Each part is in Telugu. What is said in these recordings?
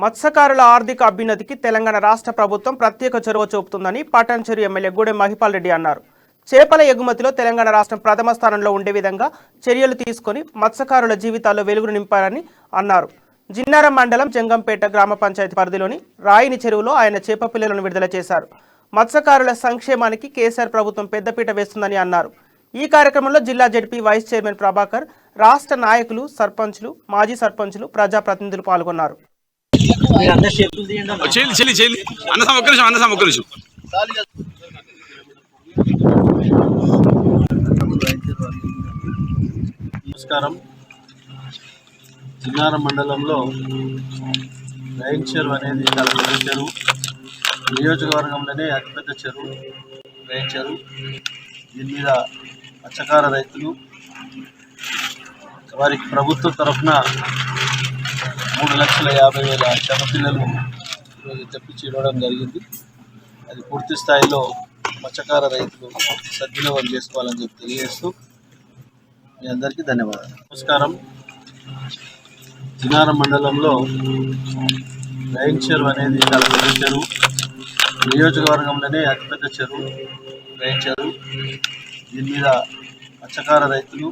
మత్స్యకారుల ఆర్థిక అభ్యున్నతికి తెలంగాణ రాష్ట్ర ప్రభుత్వం ప్రత్యేక చొరవ చూపుతుందని పటాన్చెరు ఎమ్మెల్యే గూడెం మహిపాల్ రెడ్డి అన్నారు. చేపల ఎగుమతిలో తెలంగాణ రాష్ట్రం ప్రథమ స్థానంలో ఉండే విధంగా చర్యలు తీసుకొని మత్స్యకారుల జీవితాల్లో వెలుగును నింపారని అన్నారు. జిన్నారం మండలం జంగంపేట గ్రామ పంచాయతీ పరిధిలోని రాయిని చెరువులో ఆయన చేప పిల్లలను విడుదల చేశారు. మత్స్యకారుల సంక్షేమానికి కేసీఆర్ ప్రభుత్వం పెద్దపీట వేస్తుందని అన్నారు. ఈ కార్యక్రమంలో జిల్లా జెడ్పీ వైస్ చైర్మన్ ప్రభాకర్, రాష్ట్ర నాయకులు, సర్పంచ్లు, మాజీ సర్పంచ్లు, ప్రజాప్రతినిధులు పాల్గొన్నారు. నమస్కారం. జిన్నారం మండలంలో రైన్ చెరువు అనేది చాలా పెద్ద చెరువు. నియోజకవర్గంలోనే అతిపెద్ద చెరువు రైన్ చెరువు. దీని మీద మత్స్యకార రైతులు వారికి ప్రభుత్వం తరఫున 3,50,000 చేప పిల్లలు ఈరోజు తెప్పించి ఇవ్వడం జరిగింది. అది పూర్తి స్థాయిలో మత్స్యకార రైతులు సద్వినియోగం చేసుకోవాలని చెప్పి తెలియజేస్తూ మీ అందరికీ ధన్యవాదాలు. నమస్కారం. జిన్నారం మండలంలో రైన్ చెరువు అనేది చాలా పెద్ద చెరువు. నియోజకవర్గంలోనే అతిపెద్ద చెరువు రైన్ చెరువు. దీని మీద మత్స్యకార రైతులు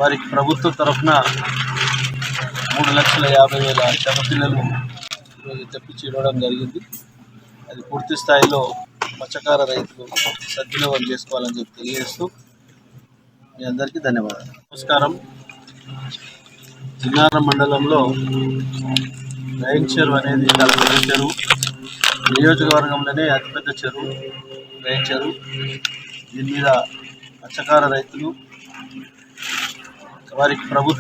వారికి ప్రభుత్వం తరఫున 3,50,000 చేప పిల్లలు ఈరోజు తెప్పించి ఇవ్వడం జరిగింది. అది పూర్తి స్థాయిలో మత్స్యకార రైతులు సద్వినియోగం చేసుకోవాలని చెప్పి తెలియజేస్తూ మీ అందరికీ ధన్యవాదాలు. నమస్కారం. జిన్నారం మండలంలో రైన్ చెరువు అనేది చాలా పెద్ద చెరువు. నియోజకవర్గంలోనే అతిపెద్ద చెరువు రైన్ చెరువు. దీని మీద మత్స్యకార రైతులు వారికి ప్రభుత్వం